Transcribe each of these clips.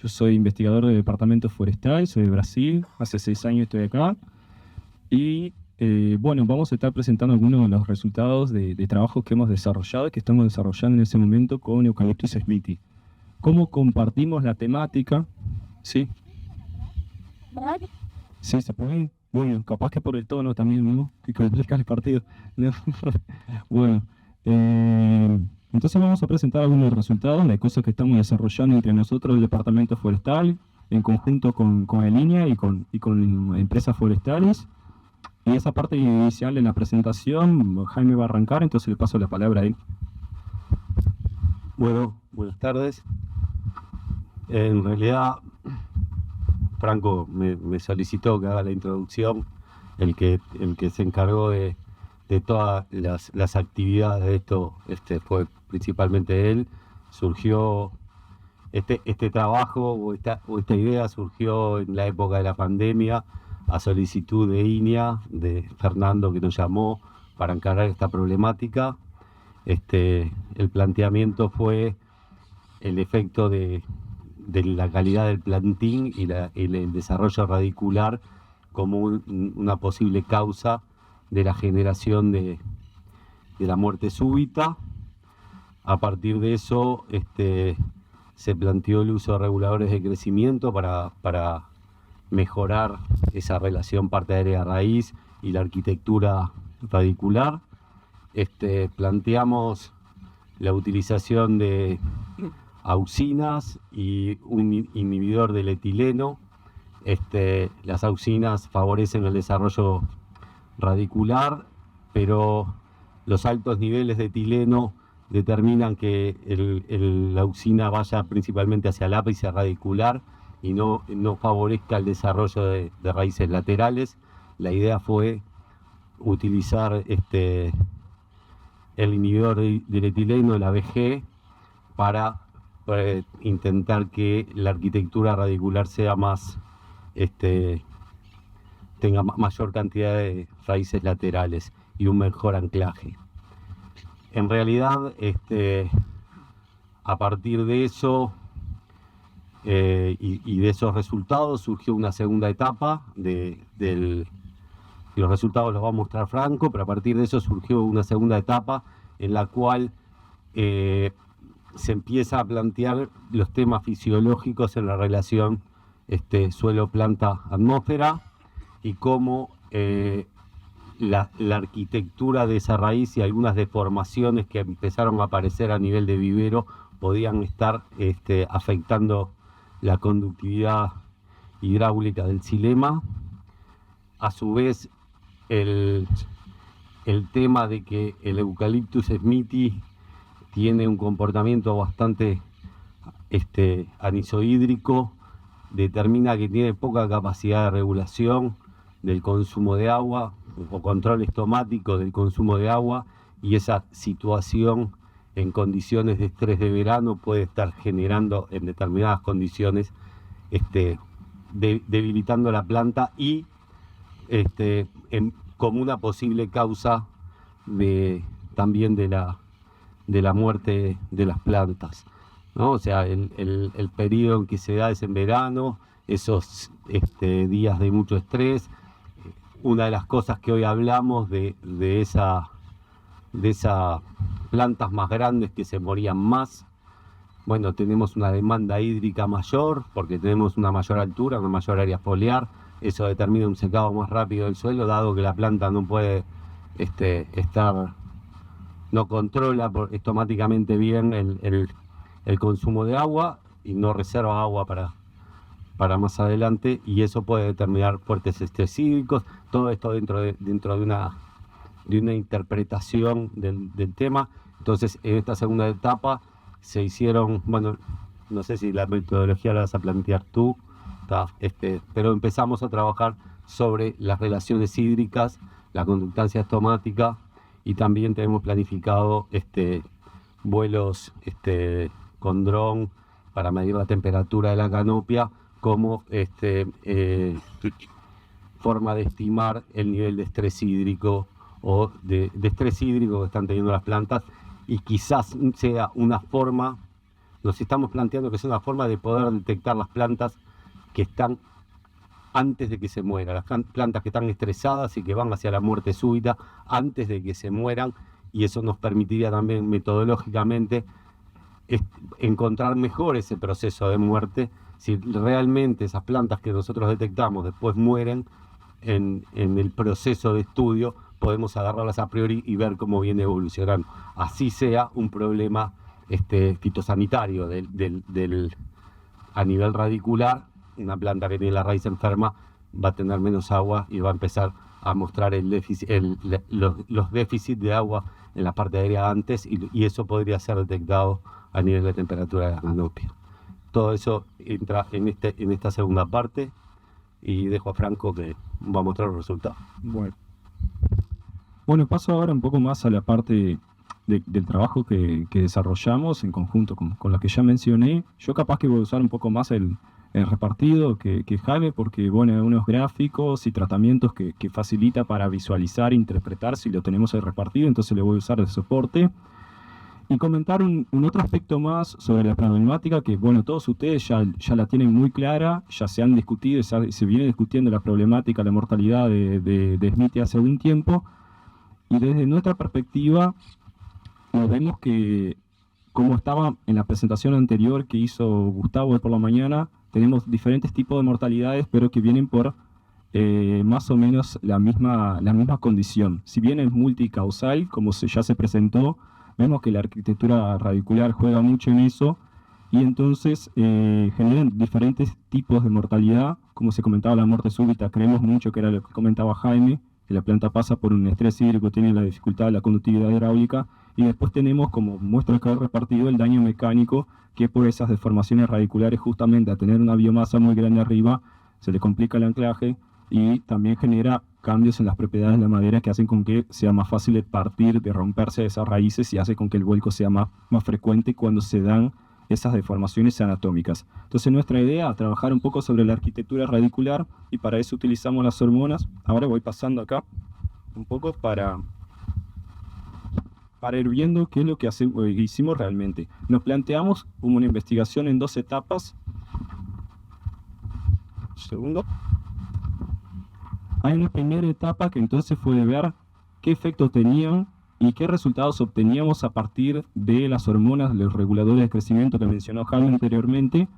Yo soy investigador del Departamento Forestal, soy de Brasil, hace 6 años estoy acá. Y bueno, vamos a estar presentando algunos de los resultados de trabajos que hemos desarrollado y que estamos desarrollando en ese momento con Eucalyptus smithi. ¿Cómo compartimos la temática? ¿Sí? Sí, se puede. Bueno, capaz que por el tono también, ¿no? Que complica el partido. ¿No? Bueno, entonces vamos a presentar algunos resultados de cosas que estamos desarrollando entre nosotros, el Departamento Forestal, en conjunto con Alinea y con empresas forestales. Y esa parte inicial de la presentación, Jaime va a arrancar, entonces le paso la palabra a él. Bueno, buenas tardes. En realidad, Franco me solicitó que haga la introducción, el que se encargó de todas las actividades de esto, fue principalmente él. Surgió este trabajo o esta idea surgió en la época de la pandemia, a solicitud de INEA, de Fernando, que nos llamó para encarar esta problemática. El planteamiento fue el efecto de la calidad del plantín y el desarrollo radicular como una posible causa de la generación de la muerte súbita. A partir de eso se planteó el uso de reguladores de crecimiento para mejorar esa relación parte aérea-raíz y la arquitectura radicular. Planteamos la utilización de auxinas y un inhibidor del etileno. Las auxinas favorecen el desarrollo radicular, pero los altos niveles de etileno determinan que la auxina vaya principalmente hacia el ápice radicular y no favorezca el desarrollo de raíces laterales. La idea fue utilizar el inhibidor del etileno, la BG, para intentar que la arquitectura radicular sea tenga mayor cantidad de raíces laterales y un mejor anclaje. En realidad, a partir de eso y de esos resultados surgió una segunda etapa los resultados los va a mostrar Franco, pero a partir de eso surgió una segunda etapa en la cual se empieza a plantear los temas fisiológicos en la relación suelo-planta-atmósfera y cómo la arquitectura de esa raíz y algunas deformaciones que empezaron a aparecer a nivel de vivero podían estar afectando la conductividad hidráulica del xilema. A su vez, el tema de que el Eucalyptus smithi tiene un comportamiento bastante anisohídrico, determina que tiene poca capacidad de regulación del consumo de agua o control estomático del consumo de agua, y esa situación en condiciones de estrés de verano puede estar generando en determinadas condiciones debilitando la planta y como una posible causa también de la muerte de las plantas, ¿no? O sea, el periodo en que se da es en verano, esos días de mucho estrés. Una de las cosas que hoy hablamos de esas plantas más grandes que se morían más, bueno, tenemos una demanda hídrica mayor porque tenemos una mayor altura, una mayor área foliar. Eso determina un secado más rápido del suelo, dado que la planta no puede no controla estomáticamente bien el consumo de agua y no reserva agua para más adelante, y eso puede determinar fuertes estrés hídricos. Todo esto dentro de una interpretación del tema. Entonces, en esta segunda etapa se hicieron, bueno, no sé si la metodología la vas a plantear tú, pero empezamos a trabajar sobre las relaciones hídricas, la conductancia estomática, y también tenemos planificado vuelos con dron para medir la temperatura de la canopia como forma de estimar el nivel de estrés hídrico o de estrés hídrico que están teniendo las plantas, y quizás sea una forma nos estamos planteando que es una forma de poder detectar las plantas que están antes de que se mueran, las plantas que están estresadas y que van hacia la muerte súbita antes de que se mueran, y eso nos permitiría también metodológicamente encontrar mejor ese proceso de muerte. Si realmente esas plantas que nosotros detectamos después mueren en el proceso de estudio, podemos agarrarlas a priori y ver cómo viene evolucionando. Así sea un problema fitosanitario a nivel radicular, una planta que tiene la raíz enferma va a tener menos agua y va a empezar a mostrar los déficits de agua en la parte aérea antes, y eso podría ser detectado a nivel de temperatura de la ranopia. Todo eso entra en esta segunda parte, y dejo a Franco que va a mostrar los resultados. Bueno, paso ahora un poco más a la parte del trabajo que desarrollamos en conjunto con la que ya mencioné. Yo capaz que voy a usar un poco más el repartido que Jaime, porque bueno, hay unos gráficos y tratamientos que facilita para visualizar e interpretar si lo tenemos el repartido, entonces le voy a usar de soporte. Y comentar un otro aspecto más sobre la problemática que, bueno, todos ustedes ya la tienen muy clara, ya se han discutido, se viene discutiendo la problemática, la mortalidad de Smith hace algún tiempo, y desde nuestra perspectiva nos vemos que, como estaba en la presentación anterior que hizo Gustavo hoy por la mañana, tenemos diferentes tipos de mortalidades, pero que vienen por más o menos la misma condición. Si bien es multicausal, como ya se presentó, vemos que la arquitectura radicular juega mucho en eso, y entonces generan diferentes tipos de mortalidad. Como se comentaba, la muerte súbita, creemos mucho que era lo que comentaba Jaime, que la planta pasa por un estrés hídrico, tiene la dificultad de la conductividad hidráulica, y después tenemos, como muestra el repartido, el daño mecánico, que por esas deformaciones radiculares, justamente a tener una biomasa muy grande arriba, se le complica el anclaje y también genera cambios en las propiedades de la madera que hacen con que sea más fácil de partir, de romperse de esas raíces, y hace con que el vuelco sea más frecuente cuando se dan esas deformaciones anatómicas. Entonces nuestra idea es trabajar un poco sobre la arquitectura radicular, y para eso utilizamos las hormonas. Ahora voy pasando acá un poco para ir viendo qué es lo que hicimos realmente. Nos planteamos una investigación en 2 etapas. Segundo. Hay una primera etapa que entonces fue de ver qué efectos tenían y qué resultados obteníamos a partir de las hormonas, los reguladores de crecimiento que mencionó Jaime anteriormente,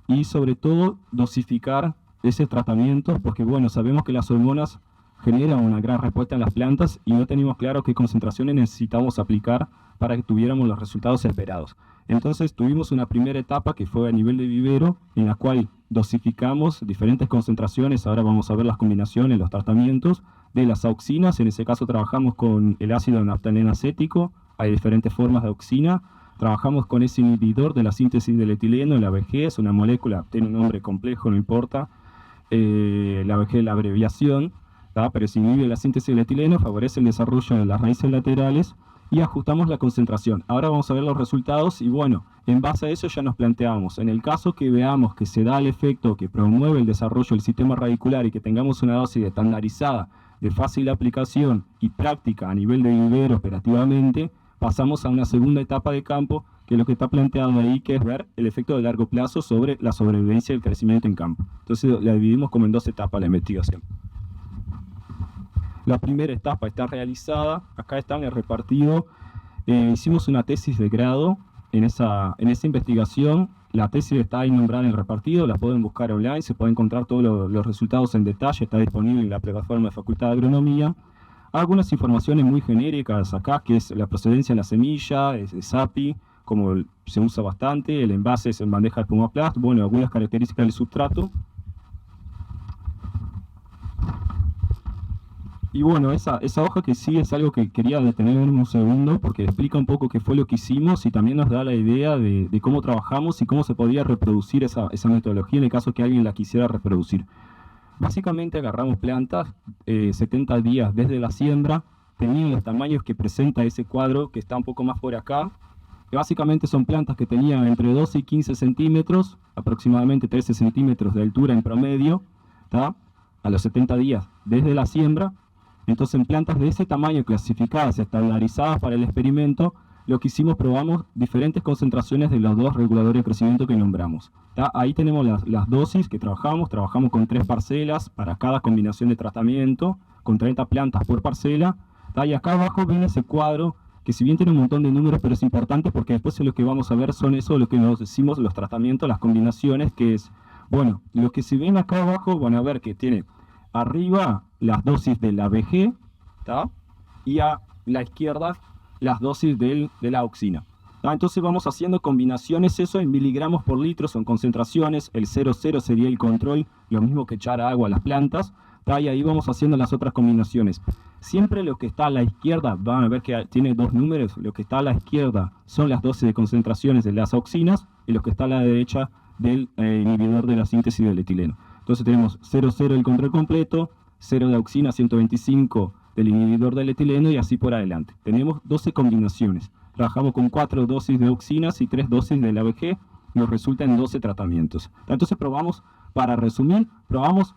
y sobre todo dosificar ese tratamiento, porque bueno, sabemos que las hormonas generan una gran respuesta en las plantas y no teníamos claro qué concentraciones necesitamos aplicar para que tuviéramos los resultados esperados. Entonces tuvimos una primera etapa que fue a nivel de vivero, en la cual dosificamos diferentes concentraciones. Ahora vamos a ver las combinaciones, los tratamientos de las auxinas. En ese caso trabajamos con el ácido naftaleno acético, hay diferentes formas de auxina. Trabajamos con ese inhibidor de la síntesis del etileno, la ABG, es una molécula, tiene un nombre complejo, no importa, la ABG es la abreviación, ¿tá? Pero si inhibe la síntesis del etileno, favorece el desarrollo de las raíces laterales, y ajustamos la concentración. Ahora vamos a ver los resultados, y bueno, en base a eso ya nos planteamos, en el caso que veamos que se da el efecto que promueve el desarrollo del sistema radicular y que tengamos una dosis estandarizada, de fácil aplicación y práctica a nivel de vivero operativamente, pasamos a una segunda etapa de campo, que es lo que está planteado ahí, que es ver el efecto de largo plazo sobre la sobrevivencia y el crecimiento en campo. Entonces la dividimos como en 2 etapas la investigación. La primera etapa está realizada, acá está en el repartido. Hicimos una tesis de grado en esa investigación. La tesis está ahí nombrada en el repartido, la pueden buscar online, se pueden encontrar todos los resultados en detalle, está disponible en la plataforma de Facultad de Agronomía. Algunas informaciones muy genéricas acá, que es la procedencia en la semilla, es SAPI, como se usa bastante, el envase es en bandeja de espumoplast, bueno, algunas características del sustrato. Y bueno, esa hoja que sí es algo que quería detener en un segundo, porque explica un poco qué fue lo que hicimos y también nos da la idea de cómo trabajamos y cómo se podría reproducir esa metodología en el caso que alguien la quisiera reproducir. Básicamente agarramos plantas 70 días desde la siembra, tenían los tamaños que presenta ese cuadro que está un poco más por acá, que básicamente son plantas que tenían entre 12 y 15 centímetros, aproximadamente 13 centímetros de altura en promedio, ¿tá? A los 70 días desde la siembra. Entonces en plantas de ese tamaño clasificadas, estandarizadas para el experimento, lo que hicimos, probamos diferentes concentraciones de los dos reguladores de crecimiento que nombramos. ¿Tá? Ahí tenemos las dosis que trabajamos con 3 parcelas para cada combinación de tratamiento, con 30 plantas por parcela. ¿Tá? Y acá abajo viene ese cuadro, que si bien tiene un montón de números, pero es importante porque después lo que vamos a ver son eso, lo que nos decimos, los tratamientos, las combinaciones, que es, bueno, lo que si ven acá abajo, van a ver que tiene arriba las dosis de la VG, ¿tá? Y a la izquierda las dosis de la auxina. ¿Tá? Entonces vamos haciendo combinaciones, eso en miligramos por litro, son concentraciones, el 0,0 sería el control, lo mismo que echar agua a las plantas, ¿tá? Y ahí vamos haciendo las otras combinaciones. Siempre lo que está a la izquierda, van a ver que tiene 2 números, lo que está a la izquierda son las dosis de concentraciones de las auxinas, y lo que está a la derecha del inhibidor de la síntesis del etileno. Entonces tenemos 0,0 el control completo, 0 de auxina, 125 del inhibidor del etileno y así por adelante. Tenemos 12 combinaciones. Trabajamos con 4 dosis de auxinas y 3 dosis de la ABG. Nos resulta en 12 tratamientos. Entonces probamos, para resumir, probamos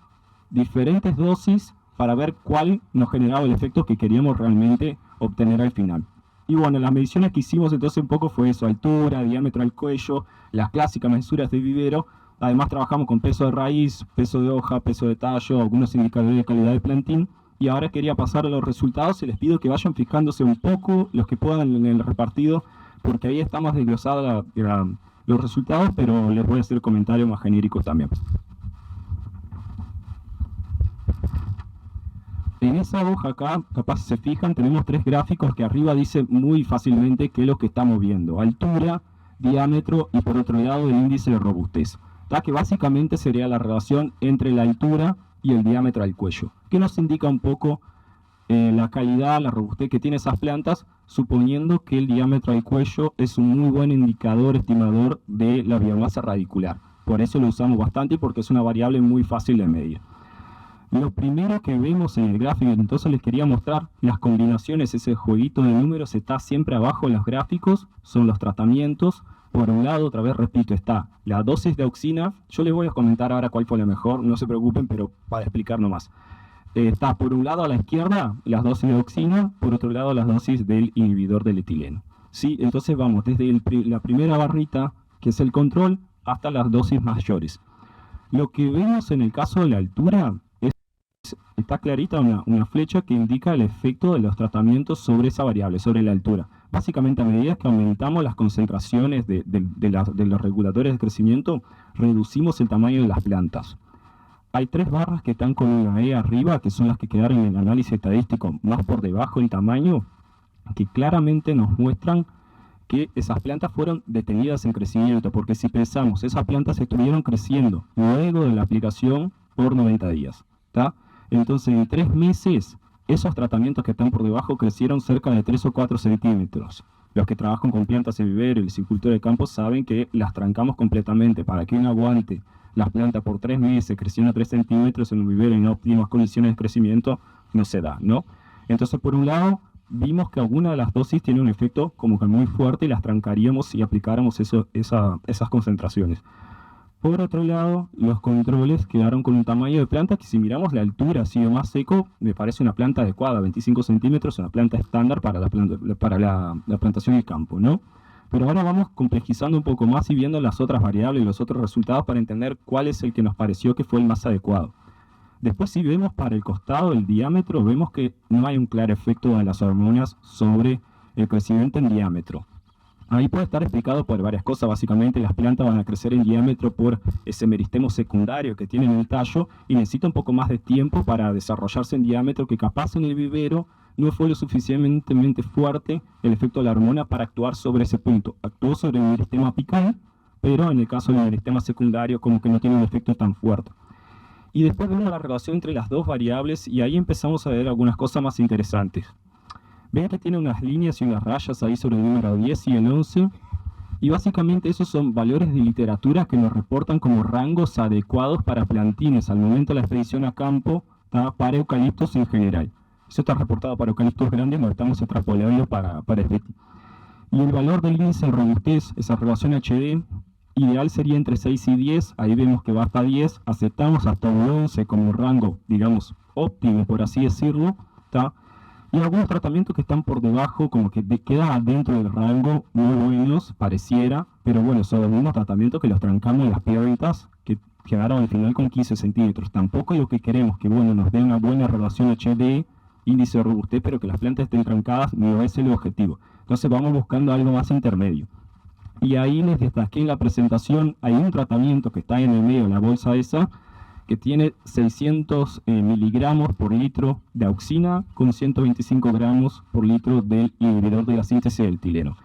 diferentes dosis para ver cuál nos generaba el efecto que queríamos realmente obtener al final. Y bueno, las mediciones que hicimos entonces un poco fue eso: altura, diámetro del cuello, las clásicas mensuras de vivero. Además trabajamos con peso de raíz, peso de hoja, peso de tallo, algunos indicadores de calidad de plantín. Y ahora quería pasar a los resultados y les pido que vayan fijándose un poco, los que puedan, en el repartido, porque ahí está más desglosada los resultados, pero les voy a hacer comentarios más genéricos también. En esa hoja acá, capaz si se fijan, tenemos 3 gráficos que arriba dicen muy fácilmente qué es lo que estamos viendo: altura, diámetro y por otro lado el índice de robustez. ¿Tá? Que básicamente sería la relación entre la altura y el diámetro del cuello, que nos indica un poco la calidad, la robustez que tiene esas plantas, suponiendo que el diámetro del cuello es un muy buen indicador estimador de la biomasa radicular. Por eso lo usamos bastante, porque es una variable muy fácil de medir. Lo primero que vemos en el gráfico, entonces les quería mostrar las combinaciones, ese jueguito de números está siempre abajo en los gráficos, son los tratamientos. Por un lado, otra vez repito, está la dosis de auxina. Yo les voy a comentar ahora cuál fue la mejor, no se preocupen, pero para explicar nomás. Está por un lado a la izquierda las dosis de auxina, por otro lado las dosis del inhibidor del etileno. ¿Sí? Entonces vamos desde la primera barrita, que es el control, hasta las dosis mayores. Lo que vemos en el caso de la altura, está clarita una flecha que indica el efecto de los tratamientos sobre esa variable, sobre la altura. Básicamente, a medida que aumentamos las concentraciones de los reguladores de crecimiento, reducimos el tamaño de las plantas. Hay 3 barras que están con una E arriba, que son las que quedaron en el análisis estadístico más por debajo del tamaño, que claramente nos muestran que esas plantas fueron detenidas en crecimiento, porque si pensamos, esas plantas estuvieron creciendo luego de la aplicación por 90 días. ¿Tá? Entonces, en 3 meses, esos tratamientos que están por debajo crecieron cerca de 3 o 4 centímetros. Los que trabajan con plantas de vivero y el silvicultor de campo saben que las trancamos completamente para que uno aguante las plantas por 3 meses creciendo 3 centímetros en un vivero en óptimas condiciones de crecimiento, no se da, ¿no? Entonces, por un lado, vimos que alguna de las dosis tiene un efecto como que muy fuerte y las trancaríamos si aplicáramos esas concentraciones. Por otro lado, los controles quedaron con un tamaño de planta que, si miramos la altura, ha sido más seco, me parece una planta adecuada, 25 centímetros, una planta estándar para la plantación de campo, ¿no? Pero ahora vamos complejizando un poco más y viendo las otras variables y los otros resultados para entender cuál es el que nos pareció que fue el más adecuado. Después, si vemos para el costado el diámetro, vemos que no hay un claro efecto de las hormonas sobre el crecimiento en diámetro. Ahí puede estar explicado por varias cosas. Básicamente, las plantas van a crecer en diámetro por ese meristemo secundario que tienen en el tallo y necesita un poco más de tiempo para desarrollarse en diámetro, que capaz en el vivero no fue lo suficientemente fuerte el efecto de la hormona para actuar sobre ese punto. Actuó sobre el meristema apical, pero en el caso del meristema secundario como que no tiene un efecto tan fuerte. Y después vemos la relación entre las dos variables y ahí empezamos a ver algunas cosas más interesantes. Ven que tiene unas líneas y unas rayas ahí sobre el número 10 y el 11. Y básicamente esos son valores de literatura que nos reportan como rangos adecuados para plantines al momento de la expedición a campo, para eucaliptos en general. Eso está reportado para eucaliptos grandes, lo estamos extrapolando para este. Y el valor del índice de robustez, esa relación HD, ideal sería entre 6 y 10. Ahí vemos que va hasta 10. Aceptamos hasta un 11 como rango, digamos, óptimo, por así decirlo. ¿Tá? Y algunos tratamientos que están por debajo, como que quedan dentro del rango, muy buenos, pareciera, pero bueno, son los mismos tratamientos que los trancamos en las piedritas, que quedaron al final con 15 centímetros. Tampoco es lo que queremos, que bueno, nos dé una buena relación HD, índice de robustez, pero que las plantas estén trancadas, no es el objetivo. Entonces vamos buscando algo más intermedio. Y ahí les destaqué en la presentación, hay un tratamiento que está en el medio de la bolsa esa, que tiene 600 miligramos por litro de auxina con 125 gramos por litro del inhibidor de la síntesis del etileno.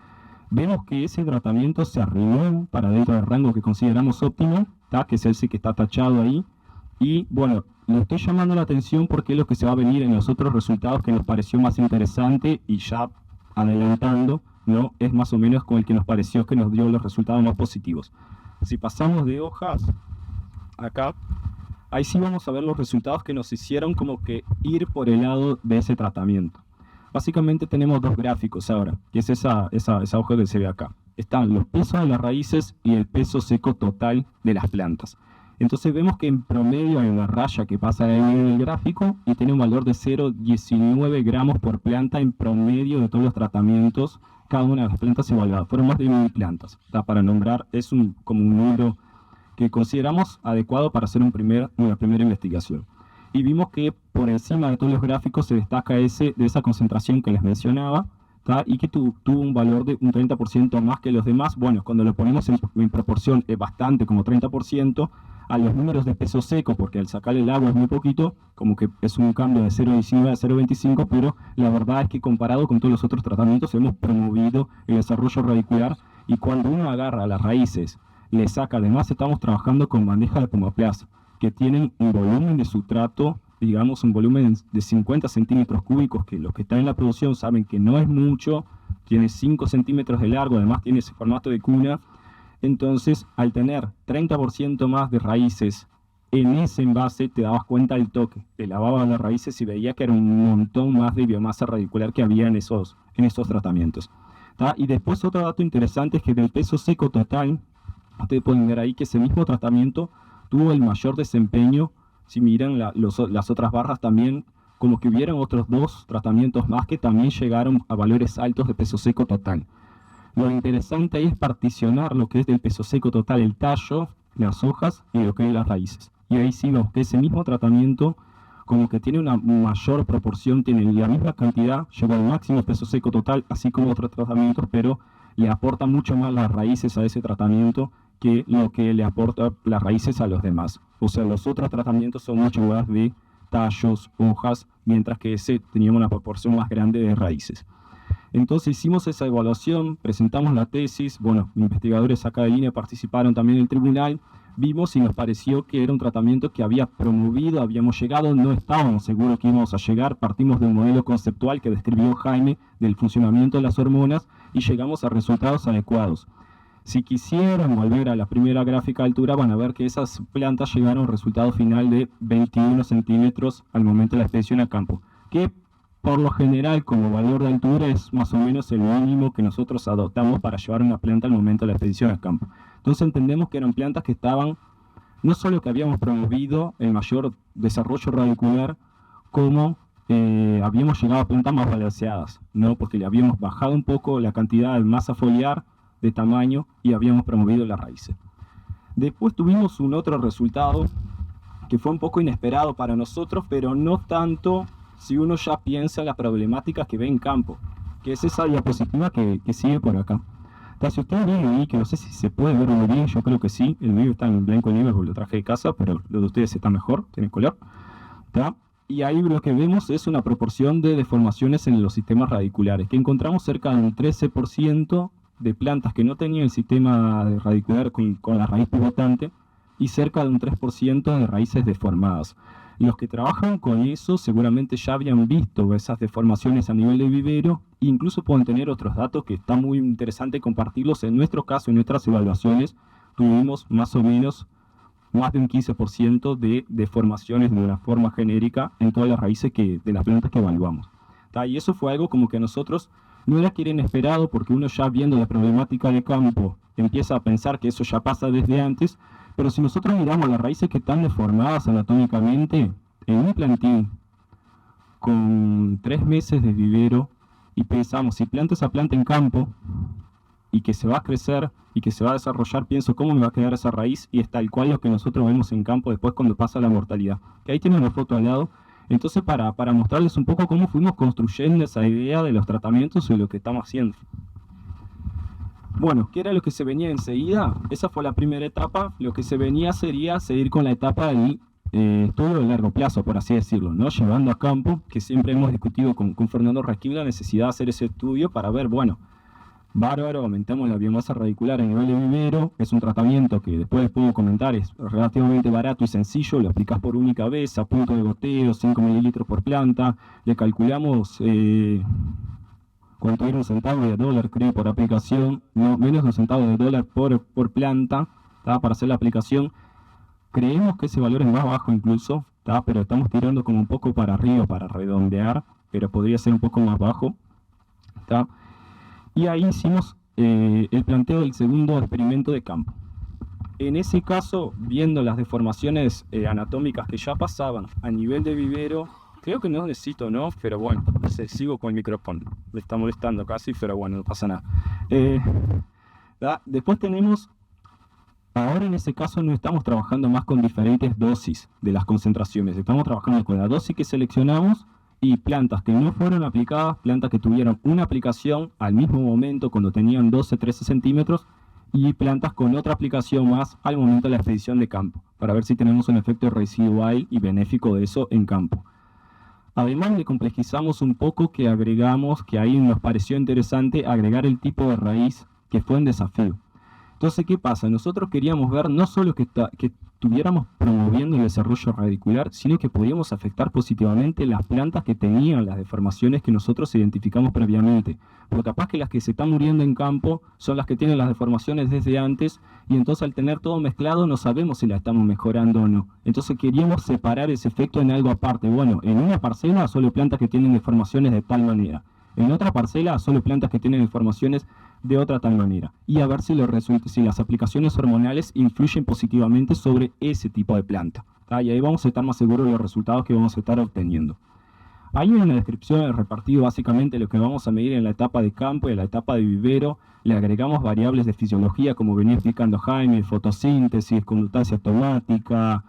Vemos que ese tratamiento se arregló para dentro del rango que consideramos óptimo, que es ese que está tachado ahí. Y bueno, le estoy llamando la atención porque es lo que se va a venir en los otros resultados que nos pareció más interesante, y ya adelantando, ¿no? Es más o menos con el que nos pareció que nos dio los resultados más positivos. Si pasamos de hojas, acá, ahí sí vamos a ver los resultados que nos hicieron como que ir por el lado de ese tratamiento. Básicamente tenemos dos gráficos ahora, que es esa hoja que se ve acá. Están los pesos de las raíces y el peso seco total de las plantas. Entonces vemos que en promedio hay una raya que pasa en el gráfico y tiene un valor de 0,19 gramos por planta en promedio de todos los tratamientos. Cada una de las plantas evaluadas. Fueron más de 1000 plantas. Para nombrar, es como un número que consideramos adecuado para hacer una primera investigación. Y vimos que por encima de todos los gráficos se destaca de esa concentración que les mencionaba, y que tuvo un valor de un 30% más que los demás. Bueno, cuando lo ponemos en proporción es bastante, como 30%, a los números de peso seco, porque al sacar el agua es muy poquito, como que es un cambio de 0,19 a 0,25, pero la verdad es que comparado con todos los otros tratamientos hemos promovido el desarrollo radicular, y cuando uno agarra las raíces, le saca, además estamos trabajando con bandejas de Pomaplease, que tienen un volumen de sustrato, digamos un volumen de 50 centímetros cúbicos, que los que están en la producción saben que no es mucho, tiene 5 centímetros de largo, además tiene ese formato de cuna. Entonces, al tener 30% más de raíces en ese envase, te dabas cuenta del toque, te lavabas las raíces y veía que era un montón más de biomasa radicular que había en esos tratamientos. Y después otro dato interesante es que del peso seco total, ustedes pueden ver ahí que ese mismo tratamiento tuvo el mayor desempeño. Si miran las otras barras también, como que hubieron otros dos tratamientos más que también llegaron a valores altos de peso seco total. Lo interesante ahí es particionar lo que es del peso seco total, el tallo, las hojas y lo que es las raíces. Y ahí sí vemos que ese mismo tratamiento como que tiene una mayor proporción, tiene la misma cantidad, llegó al máximo peso seco total, así como otros tratamientos, pero le aporta mucho más las raíces a ese tratamiento que lo que le aporta las raíces a los demás. O sea, los otros tratamientos son mucho más de tallos, hojas, mientras que ese tenía una proporción más grande de raíces. Entonces hicimos esa evaluación, presentamos la tesis, bueno, investigadores acá de línea participaron también en el tribunal, vimos y nos pareció que era un tratamiento que había promovido, habíamos llegado, no estábamos seguros que íbamos a llegar, partimos de un modelo conceptual que describió Jaime del funcionamiento de las hormonas y llegamos a resultados adecuados. Si quisieran volver a la primera gráfica de altura, van a ver que esas plantas llegaron a un resultado final de 21 centímetros al momento de la expedición a campo, que por lo general como valor de altura es más o menos el mínimo que nosotros adoptamos para llevar una planta al momento de la expedición a campo. Entonces entendemos que eran plantas que estaban, no solo que habíamos promovido el mayor desarrollo radicular, como habíamos llegado a plantas más balanceadas, ¿no? Porque le habíamos bajado un poco la cantidad de masa foliar, de tamaño, y habíamos promovido las raíces. Después tuvimos un otro resultado que fue un poco inesperado para nosotros, pero no tanto si uno ya piensa en las problemáticas que ve en campo, que es esa diapositiva que sigue por acá. Si ustedes ven ahí, que no sé si se puede ver muy bien, yo creo que sí, el mío está en blanco y negro porque lo traje de casa, pero lo de ustedes está mejor, tiene color. Y ahí lo que vemos es una proporción de deformaciones en los sistemas radiculares, que encontramos cerca de un 13% de plantas que no tenían el sistema radicular con la raíz pivotante y cerca de un 3% de raíces deformadas. Los que trabajan con eso seguramente ya habían visto esas deformaciones a nivel de vivero, e incluso pueden tener otros datos que está muy interesante compartirlos. En nuestro caso, en nuestras evaluaciones, tuvimos más o menos más de un 15% de deformaciones de una forma genérica en todas las raíces de las plantas que evaluamos. Y eso fue algo como que a nosotros no era que era inesperado, porque uno ya viendo la problemática de campo empieza a pensar que eso ya pasa desde antes. Pero si nosotros miramos las raíces que están deformadas anatómicamente, en un plantín con 3 meses de vivero y pensamos, si planto esa planta en campo y que se va a crecer y que se va a desarrollar, pienso cómo me va a quedar esa raíz, y es tal cual lo que nosotros vemos en campo después cuando pasa la mortalidad. Que ahí tienen una foto al lado. Entonces, para mostrarles un poco cómo fuimos construyendo esa idea de los tratamientos y lo que estamos haciendo. Bueno, ¿qué era lo que se venía enseguida? Esa fue la primera etapa. Lo que se venía sería seguir con la etapa del estudio de largo plazo, por así decirlo, ¿no? Llevando a campo, que siempre hemos discutido con Fernando Raskin la necesidad de hacer ese estudio para ver, bueno, bárbaro, aumentamos la biomasa radicular a nivel de vivero, es un tratamiento que después les puedo comentar, es relativamente barato y sencillo, lo aplicás por única vez, a punto de goteo, 5 mililitros por planta, le calculamos cuánto era un centavo de dólar, creo, por aplicación, no, menos de un centavo de dólar por planta, ¿tá? Para hacer la aplicación. Creemos que ese valor es más bajo incluso, ¿tá? Pero estamos tirando como un poco para arriba para redondear, pero podría ser un poco más bajo, ¿tá? Y ahí hicimos el planteo del segundo experimento de campo. En ese caso, viendo las deformaciones anatómicas que ya pasaban a nivel de vivero, creo que no necesito, ¿no? Pero bueno, sigo con el micrófono. Me está molestando casi, pero bueno, no pasa nada. Después tenemos, ahora en ese caso no estamos trabajando más con diferentes dosis de las concentraciones. Estamos trabajando con la dosis que seleccionamos y plantas que no fueron aplicadas, plantas que tuvieron una aplicación al mismo momento cuando tenían 12-13 centímetros y plantas con otra aplicación más al momento de la expedición de campo, para ver si tenemos un efecto residual y benéfico de eso en campo. Además le complejizamos un poco, que agregamos, que ahí nos pareció interesante agregar el tipo de raíz, que fue un desafío. Entonces, ¿qué pasa? Nosotros queríamos ver no solo que estuviéramos promoviendo el desarrollo radicular, sino que podíamos afectar positivamente las plantas que tenían las deformaciones que nosotros identificamos previamente. Porque capaz que las que se están muriendo en campo son las que tienen las deformaciones desde antes, y entonces al tener todo mezclado no sabemos si la estamos mejorando o no. Entonces queríamos separar ese efecto en algo aparte. Bueno, en una parcela solo plantas que tienen deformaciones de tal manera. En otra parcela solo plantas que tienen deformaciones de otra tal manera, y a ver si las aplicaciones hormonales influyen positivamente sobre ese tipo de planta, ¿tá? Y ahí vamos a estar más seguros de los resultados que vamos a estar obteniendo. Hay una descripción repartido básicamente lo que vamos a medir en la etapa de campo y en la etapa de vivero. Le agregamos variables de fisiología, como venía explicando Jaime, fotosíntesis, conductancia automática,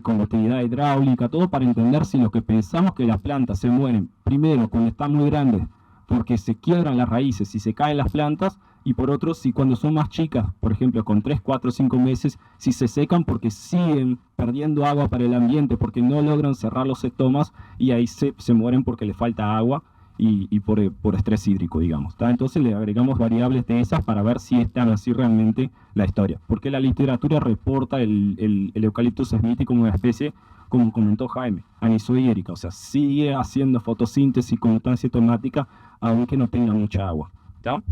conductividad hidráulica, todo para entender si lo que pensamos que las plantas se mueren primero cuando están muy grandes porque se quiebran las raíces y se caen las plantas, y por otro, si cuando son más chicas, por ejemplo con 3, 4, 5 meses, si se secan porque siguen perdiendo agua para el ambiente, porque no logran cerrar los estomas y ahí se mueren porque les falta agua y por estrés hídrico, digamos, ¿tá? Entonces le agregamos variables de esas para ver si es tan así realmente la historia, porque la literatura reporta el Eucalyptus smithii como una especie, como comentó Jaime, anisoidérica, o sea, sigue haciendo fotosíntesis con conductancia automática aunque no tenga mucha agua, ¿tá?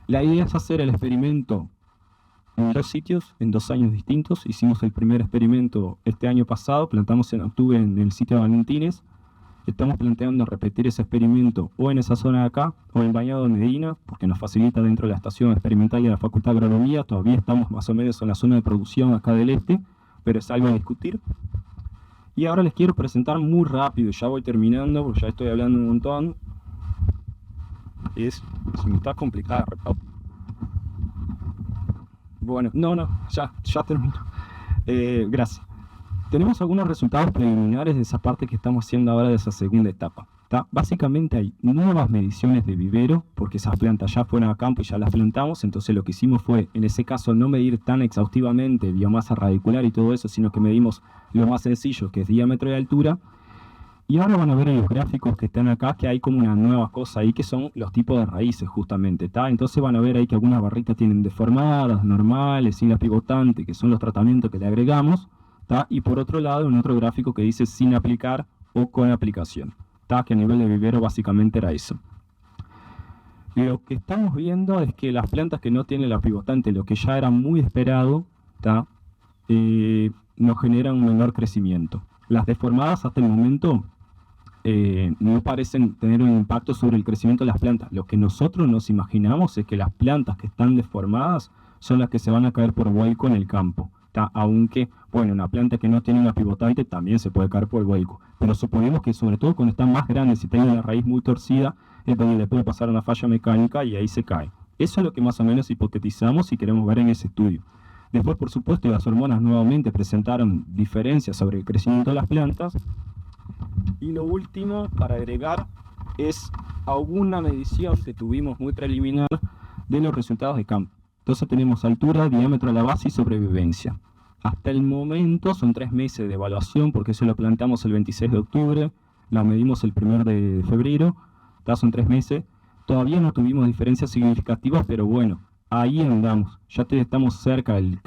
La idea es hacer el experimento en 2 sitios, en 2 años distintos. Hicimos el primer experimento este año pasado, plantamos en octubre en el sitio de Valentines. Estamos planteando repetir ese experimento o en esa zona de acá, o en Bañado de Medina, porque nos facilita dentro de la estación experimental de la Facultad de Agronomía. Todavía estamos más o menos en la zona de producción acá del este, pero es algo a discutir. Y ahora les quiero presentar muy rápido, ya voy terminando, porque ya estoy hablando un montón. Se me está complicado. Bueno, ya termino. Gracias. Tenemos algunos resultados preliminares de esa parte que estamos haciendo ahora de esa segunda etapa, ¿tá? Básicamente hay nuevas mediciones de vivero, porque esas plantas ya fueron a campo y ya las plantamos. Entonces lo que hicimos fue, en ese caso, no medir tan exhaustivamente biomasa radicular y todo eso, sino que medimos lo más sencillo, que es diámetro y altura. Y ahora van a ver en los gráficos que están acá que hay como una nueva cosa ahí, que son los tipos de raíces justamente, ¿tá? Entonces van a ver ahí que algunas barritas tienen deformadas, normales, sin la pivotante, que son los tratamientos que le agregamos, ¿tá? Y por otro lado, en otro gráfico que dice sin aplicar o con aplicación, ¿tá? Que a nivel de vivero básicamente era eso. Lo que estamos viendo es que las plantas que no tienen la pivotante, lo que ya era muy esperado, ¿tá? Nos generan un menor crecimiento. Las deformadas hasta el momento no parecen tener un impacto sobre el crecimiento de las plantas. Lo que nosotros nos imaginamos es que las plantas que están deformadas son las que se van a caer por vuelco en el campo. aunque, bueno, una planta que no tiene una pivotante también se puede caer por el vuelco. Pero suponemos que sobre todo cuando están más grandes y tienen una raíz muy torcida, es donde le puede pasar una falla mecánica y ahí se cae. Eso es lo que más o menos hipotetizamos y queremos ver en ese estudio. Después, por supuesto, las hormonas nuevamente presentaron diferencias sobre el crecimiento de las plantas. Y lo último para agregar es alguna medición que tuvimos muy preliminar de los resultados de campo. Entonces tenemos altura, diámetro de la base y sobrevivencia. Hasta el momento son 3 meses de evaluación, porque eso lo plantamos el 26 de octubre, la medimos el 1 de febrero, son 3 meses. Todavía no tuvimos diferencias significativas, pero bueno, ahí andamos. Ya estamos cerca del